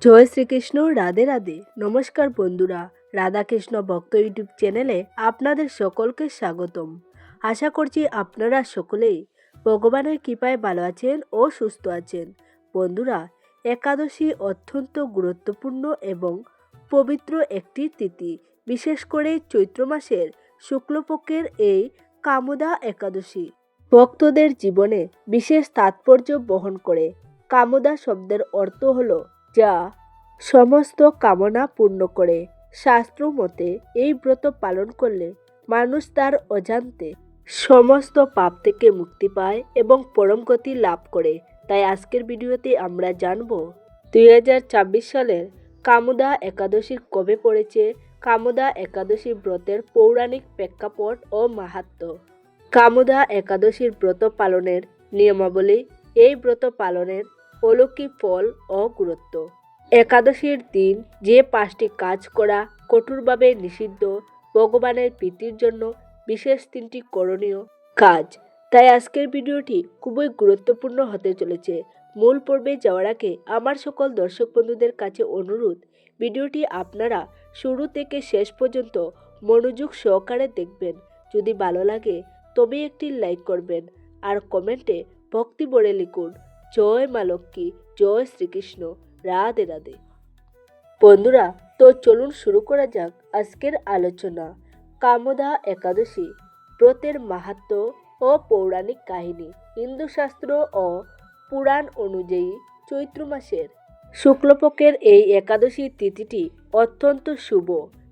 জয় শ্রীকৃষ্ণ। রাধে রাধে। নমস্কার বন্ধুরা, রাধাকৃষ্ণ ভক্ত ইউটিউব চ্যানেলে আপনাদের সকলকে স্বাগতম। আশা করছি আপনারা সকলেই ভগবানের কৃপায় ভালো আছেন ও সুস্থ আছেন। বন্ধুরা, একাদশী অত্যন্ত গুরুত্বপূর্ণ এবং পবিত্র একটি তিথি। বিশেষ করে চৈত্র মাসের শুক্লপক্ষের এই কামদা একাদশী ভক্তদের জীবনে বিশেষ তাৎপর্য বহন করে। কামদা শব্দের অর্থ হলো যা সমস্ত কামনা পূর্ণ করে। শাস্ত্র মতে এই ব্রত পালন করলে মানুষ তার অজান্তে সমস্ত পাপ থেকে মুক্তি পায় এবং পরম গতি লাভ করে। তাই আজকের ভিডিওতে আমরা জানব 2024 সালের কামদা একাদশীর কবে পড়েছে, কামদা একাদশী ব্রতের পৌরাণিক প্রেক্ষাপট ও মাহাত্ম্য, কামদা একাদশীর ব্রত পালনের নিয়মাবলী, এই ব্রত পালনের অলৌকিক ফল ও গুরুত্ব। একাদশীর দিন যে 5টি কাজ করা কঠোরভাবে নিষিদ্ধ, ভগবানের প্রীতির জন্য বিশেষ 3টি করণীয় কাজ। তাই আজকের ভিডিওটি খুবই গুরুত্বপূর্ণ হতে চলেছে। মূল পর্বে যাওয়ার আগে আমার সকল দর্শক বন্ধুদের কাছে অনুরোধ, ভিডিওটি আপনারা শুরু থেকে শেষ পর্যন্ত মনোযোগ সহকারে দেখবেন। যদি ভালো লাগে তবে একটি লাইক করবেন আর কমেন্টে ভক্তি ভরে লিখুন জয় মা লক্ষ্মী, জয় শ্রীকৃষ্ণ, রাধে রাধে। বন্ধুরা, তো চলুন শুরু করা যাক আজকের আলোচনা। কামদা একাদশী ব্রতের মাহাত্ম্য ও পৌরাণিক কাহিনী। হিন্দু শাস্ত্র ও পুরাণ অনুযায়ী চৈত্র মাসের শুক্লপক্ষের এই একাদশী তিথিটি অত্যন্ত শুভ।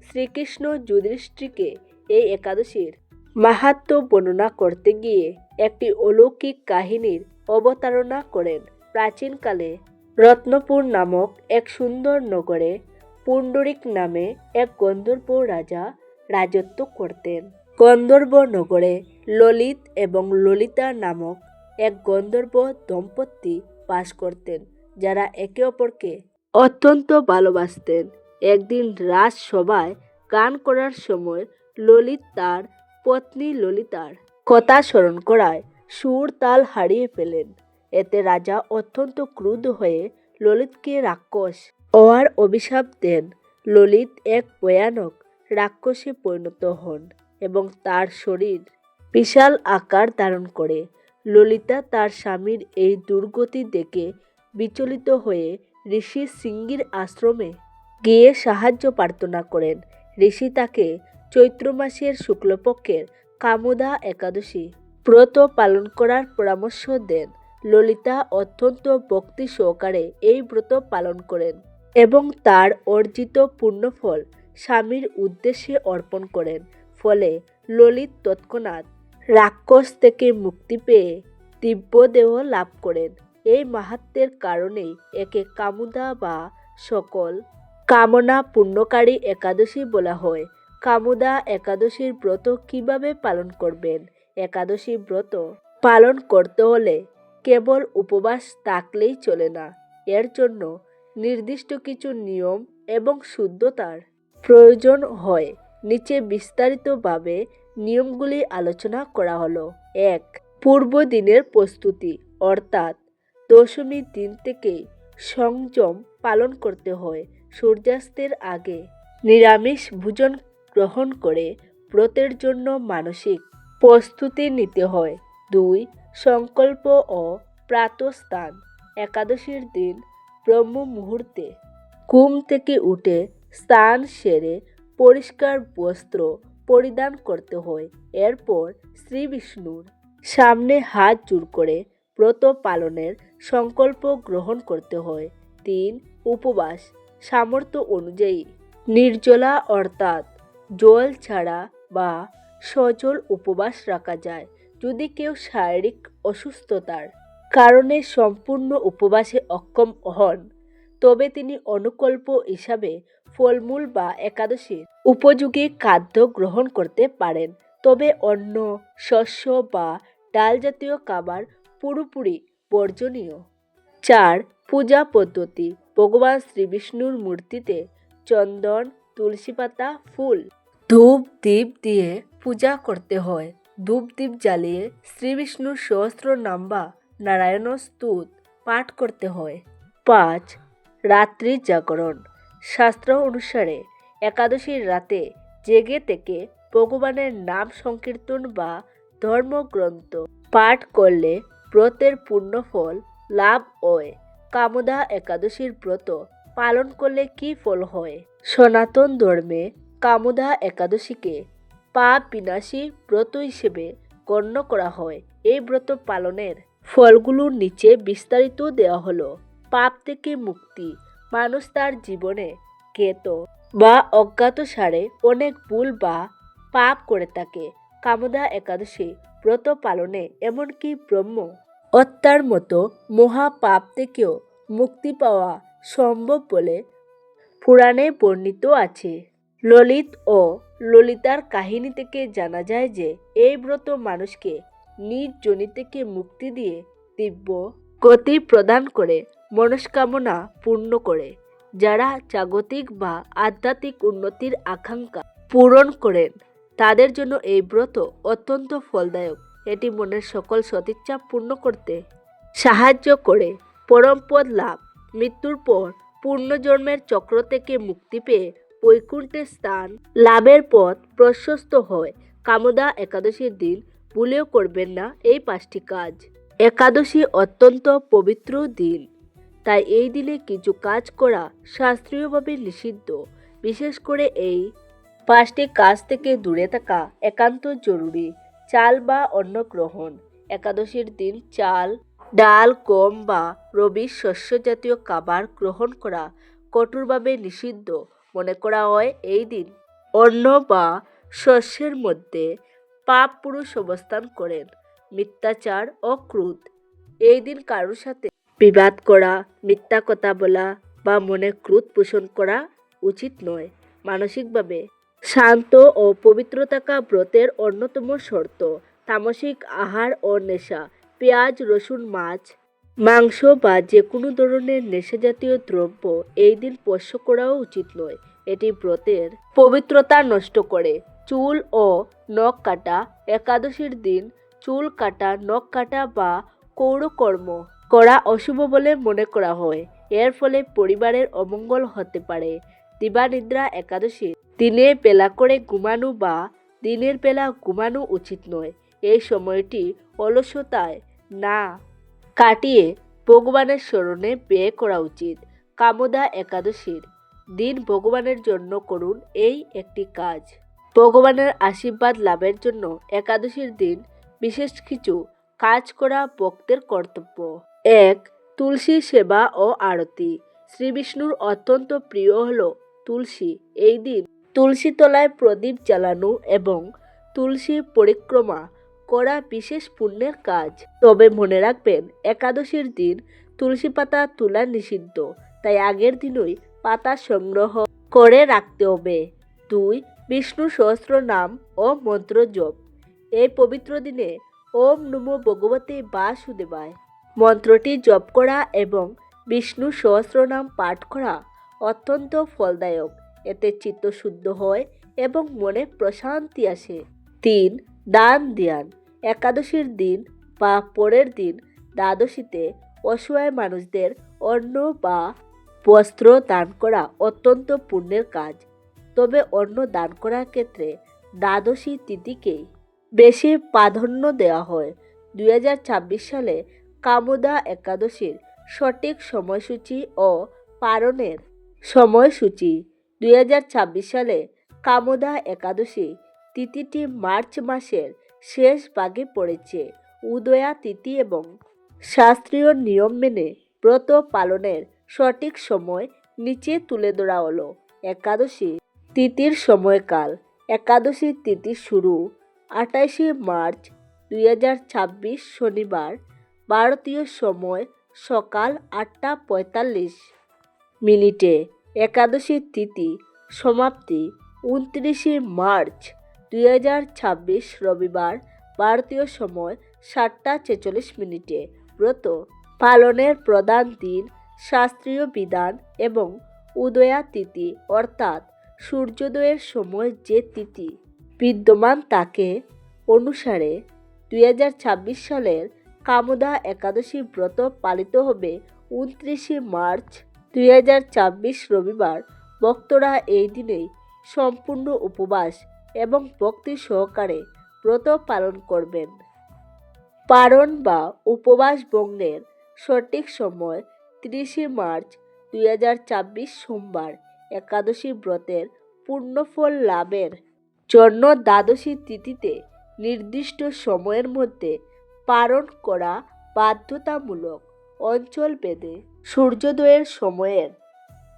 শ্রীকৃষ্ণ যুধিষ্ঠিরকে এই একাদশীর মাহাত্ম্য বর্ণনা করতে গিয়ে একটি অলৌকিক কাহিনীর অবতারণা করেন। প্রাচীনকালে রত্নপুর নামক এক সুন্দর নগরে পুণ্ডরিক নামে এক গন্ধর্ব রাজা রাজত্ব করতেন। গন্ধর্ব নগরে ললিত এবং ললিতা নামক এক গন্ধর্ব দম্পতি বাস করতেন, যারা একে অপরকে অত্যন্ত ভালোবাসতেন। একদিন রাজসভায় গান করার সময় ললিত তার পত্নী ললিতার কথা স্মরণ করায় সুর তাল হারিয়ে ফেলেন। এতে রাজা অত্যন্ত ক্রুদ্ধ হয়ে ললিতকে রাক্ষস হওয়ার অভিশাপ দেন। ললিত এক ভয়ানক রাক্ষসে পরিণত হন এবং তার শরীর বিশাল আকার ধারণ করে। ললিতা তার স্বামীর এই দুর্গতি দেখে বিচলিত হয়ে ঋষি শৃঙ্গির আশ্রমে গিয়ে সাহায্য প্রার্থনা করেন। ঋষি তাকে চৈত্র মাসের শুক্লপক্ষের কামদা একাদশী ব্রত পালন করার পরামর্শ দেন। ললিতা অত্যন্ত ভক্তি সহকারে এই ব্রত পালন করেন এবং তার অর্জিত পুণ্যফল স্বামীর উদ্দেশ্যে অর্পণ করেন। ফলে ললিত তৎক্ষণাৎ রাক্ষস থেকে মুক্তি পেয়ে দিব্যদেহ লাভ করেন। এই মাহাত্ম্যের কারণেই একে কামদা বা সকল কামনা পূর্ণকারী একাদশী বলা হয়। কামদা একাদশীর ব্রত কিভাবে পালন করবেন? একাদশী ব্রত পালন করতে হলে কেবল উপবাস থাকলেই চলে না। এর জন্য নির্দিষ্ট কিছু নিয়ম এবং শুদ্ধতার প্রয়োজন হয়। নিচে বিস্তারিতভাবে নিয়মগুলি আলোচনা করা হলো। 1. পূর্ব দিনের প্রস্তুতি, অর্থাৎ দশমীর দিন থেকেই সংযম পালন করতে হয়। সূর্যাস্তের আগে নিরামিষ ভোজন গ্রহণ করে ব্রতের জন্য মানসিক প্রস্তুতি নিতে হয়। 2. সংকল্প ও প্রাতঃস্নান, একাদশীর দিন ব্রহ্ম মুহূর্তে ঘুম থেকে উঠে স্নান সেরে পরিষ্কার বস্ত্র পরিধান করতে হয়। এরপর শ্রী বিষ্ণুর সামনে হাত জোড় করে ব্রত পালনের সংকল্প গ্রহণ করতে হয়। 3. উপবাস, সামর্থ্য অনুযায়ী নির্জলা অর্থাৎ জল ছাড়া বা সজল উপবাস রাখা যায়। যদি কেউ শারীরিক অসুস্থতার কারণে সম্পূর্ণ উপবাসে অক্ষম হন, তবে তিনি অনুকল্প হিসাবে ফলমূল বা একাদশীর উপযোগী খাদ্য গ্রহণ করতে পারেন। তবে অন্ন, শস্য বা ডাল জাতীয় খাবার পুরোপুরি বর্জনীয়। 4. পূজা পদ্ধতি, ভগবান শ্রীবিষ্ণুর মূর্তিতে চন্দন, তুলসী পাতা, ফুল, ধূপ দীপ দিয়ে পূজা করতে হয়। ধূপ দীপ জ্বালিয়ে শ্রীবিষ্ণুর সহস্র নাম বা নারায়ণ স্তুত পাঠ করতে হয়। 5. রাত্রি জাগরণ। শাস্ত্র অনুসারে একাদশীর রাতে জেগে থেকে ভগবানের নাম সংকীর্তন বা ধর্মগ্রন্থ পাঠ করলে ব্রতের পূর্ণফল লাভ হয়। কামদা একাদশীর ব্রত পালন করলে কি ফল হয়? সনাতন ধর্মে কামদা একাদশীকে পাপ বিনাশী ব্রত হিসেবে গণ্য করা হয়। এই ব্রত পালনের ফলগুলোর নিচে বিস্তারিত দেওয়া হলো। পাপ থেকে মুক্তি। মানুষ তার জীবনে জ্ঞাত বা অজ্ঞাতসারে অনেক ভুল বা পাপ করে থাকে। কামদা একাদশী ব্রত পালনে এমনকি ব্রহ্ম হত্যার মতো মহা পাপ থেকেও মুক্তি পাওয়া সম্ভব বলে পুরাণে বর্ণিত আছে। ললিত ও ললিতার কাহিনী থেকে জানা যায় যে এই ব্রত মানুষকে নিজ যোনি থেকে মুক্তি দিয়ে দিব্য গতি প্রদান করে, মনস্কামনা পূর্ণ করে। যারা জাগতিক বা আধ্যাত্মিক উন্নতির আকাঙ্ক্ষা পূরণ করেন তাদের জন্য এই ব্রত অত্যন্ত ফলদায়ক। এটি মনের সকল সদিচ্ছা পূর্ণ করতে সাহায্য করে। পরমপদ লাভ। মৃত্যুর পর পূর্ণজন্মের চক্র থেকে মুক্তি পেয়ে বৈকুণ্ঠের স্থান লাভের পথ প্রশস্ত হয়। কামদা একাদশীর দিন ভুলেও করবেন না এই 5টি কাজ। একাদশী অত্যন্ত পবিত্র দিন, তাই এই দিনে কিছু কাজ করা শাস্ত্রীয়ভাবে নিষিদ্ধ। বিশেষ করে এই 5টি কাজ থেকে দূরে থাকা একান্ত জরুরি। চাল বা অন্ন গ্রহণ। একাদশীর দিন চাল, ডাল, গম বা রবি শস্য জাতীয় খাবার গ্রহণ করা কঠোরভাবে নিষিদ্ধ মনে করা হয়। এই দিন অন্ন বা শস্যের মধ্যে পাপ পুরুষ অবস্থান করেন। মিথ্যাচার ও ক্রোধ। এই দিন কারোর সাথে বিবাদ করা, মিথ্যা কথা বলা বা মনে ক্রোধ পোষণ করা উচিত নয়। মানসিকভাবে শান্ত ও পবিত্র থাকা ব্রতের অন্যতম শর্ত। তামসিক আহার ও নেশা। পেঁয়াজ, রসুন, মাছ, মাংস বা যে কোনো ধরনের নেশাজাতীয় দ্রব্য এই দিন স্পর্শ করাও উচিত নয়। এটি ব্রতের পবিত্রতা নষ্ট করে। চুল ও নখ কাটা। একাদশীর দিন চুল কাটা, নখ কাটা বা কৌরকর্ম করা অশুভ বলে মনে করা হয়। এর ফলে পরিবারের অমঙ্গল হতে পারে। দিবানিদ্রা। একাদশী দিনের বেলা করে ঘুমানো বা দিনের বেলা ঘুমানো উচিত নয়। এই সময়টি অলসতায় না কাটিয়ে ভগবানের স্মরণে ব্যয় করা উচিত। কামদা একাদশীর দিন ভগবানের জন্য করুন এই একটি কাজ। ভগবানের আশীর্বাদ লাভের জন্য একাদশীর দিন বিশেষ কিছু কাজ করা ভক্তের কর্তব্য। 1. তুলসী সেবা ও আরতি। শ্রী বিষ্ণুর অত্যন্ত প্রিয় হল তুলসী। এই দিন তুলসী তলায় প্রদীপ জ্বালানো এবং তুলসী পরিক্রমা করা বিশেষ পুণ্যের কাজ। তবে মনে রাখবেন, একাদশীর দিন তুলসী পাতা তোলা নিষিদ্ধ, তাই আগের দিনই পাতা সংগ্রহ করে রাখতে হবে। 2. বিষ্ণু সহস্র নাম ও মন্ত্র জপ। এই পবিত্র দিনে ওম নমো ভগবতে বাসুদেবায় মন্ত্রটি জপ করা এবং বিষ্ণু সহস্রনাম পাঠ করা অত্যন্ত ফলদায়ক। এতে চিত্ত শুদ্ধ হয় এবং মনে প্রশান্তি আসে। 3. দান ধ্যান। একাদশীর দিন বা পরের দিন দ্বাদশীতে অসহায় মানুষদের অন্ন বা বস্ত্র দান করা অত্যন্ত পুণ্যের কাজ। তবে অন্ন দান করার ক্ষেত্রে দ্বাদশী তিথিকেই বেশি প্রাধান্য দেওয়া হয়। 2026 সালে কামদা একাদশীর সঠিক সময়সূচি ও পালনের সময়সূচি। 2026 সালে কামদা একাদশী তিথিটি মার্চ মাসের শেষ ভাগে পড়েছে। উদয়া তিথি এবং শাস্ত্রীয় নিয়ম মেনে ব্রত পালনের সঠিক সময় নিচে তুলে ধরা হলো। একাদশী তিথির সময়কাল। একাদশী তিথি শুরু 28 মার্চ 2026 শনিবার, ভারতীয় সময় সকাল 8:45। একাদশী তিথি সমাপ্তি 29 মার্চ 2026 রবিবার, ভারতীয় সময় 7:46। ব্রত পালনের প্রধান দিন, শাস্ত্রীয় বিধান এবং উদয়া তিথি অর্থাৎ সূর্যোদয়ের সময় যে তিথি বিদ্যমান তাকে অনুসারে 2026 সালের কামদা একাদশী ব্রত পালিত হবে 29 মার্চ 2024 রবিবার ভক্তরা এই দিনেই সম্পূর্ণ উপবাস এবং ভক্তি সহকারে ব্রত পালন করবেন। পারণ বা উপবাস ভঙ্গের সঠিক সময় 30 মার্চ 2024 সোমবার। একাদশী ব্রতের পূর্ণফল লাভের জন্য দ্বাদশী তিথিতে নির্দিষ্ট সময়ের মধ্যে পারণ করা বাধ্যতামূলক। অঞ্চলভেদে সূর্যোদয়ের সময়ের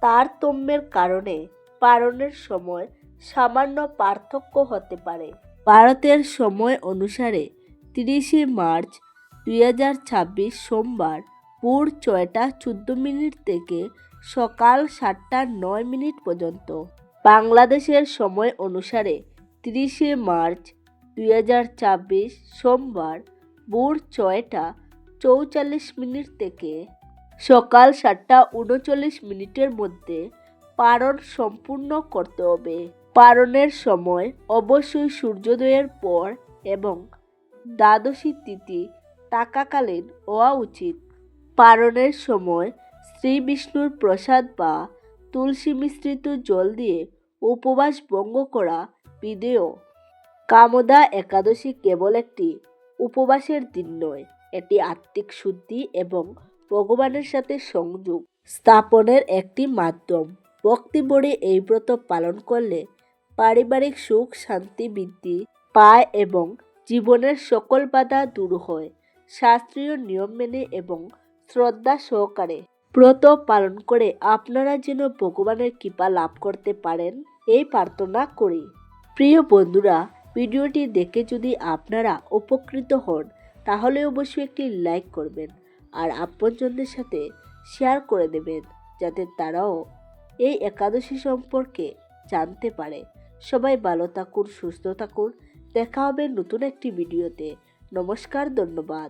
তারতম্যের কারণে পারণের সময় সামান্য পার্থক্য হতে পারে। ভারতের সময় অনুসারে 30 মার্চ 2026 সোমবার ভোর 6টা 14 থেকে সকাল 7টা 9 পর্যন্ত। বাংলাদেশের সময় অনুসারে 30 মার্চ 2026 সোমবার ভোর 6টা 44 থেকে সকাল 7টা 39 মধ্যে পারণ সম্পূর্ণ করতে হবে। পারণের সময় অবশ্যই সূর্যোদয়ের পর এবং দ্বাদশী তিথি থাকাকালীন হওয়া উচিত। পারণের সময় শ্রী বিষ্ণুর প্রসাদ বা তুলসী মিশ্রিত জল দিয়ে উপবাস ভঙ্গ করা বিধেয়। কামদা একাদশী কেবল একটি উপবাসের দিন নয়, এটি আত্মিক শুদ্ধি এবং ভগবানের সাথে সংযোগ স্থাপনের একটি মাধ্যম। ভক্তি ভরে এই ব্রত পালন করলে পারিবারিক সুখ শান্তি বৃদ্ধি পায় এবং জীবনের সকল বাধা দূর হয়। শাস্ত্রীয় নিয়ম মেনে এবং শ্রদ্ধা সহকারে ব্রত পালন করে আপনারা যেন ভগবানের কৃপা লাভ করতে পারেন এই প্রার্থনা করি। প্রিয় বন্ধুরা, ভিডিওটি দেখে যদি আপনারা উপকৃত হন তাহলে অবশ্যই একটি লাইক করবেন আর আপনজনদের সাথে শেয়ার করে দেবেন যাতে তারাও এই একাদশী সম্পর্কে জানতে পারে। সবাই ভালো থাকুন, সুস্থ থাকুন। দেখা হবে নতুন একটি ভিডিওতে। নমস্কার, ধন্যবাদ।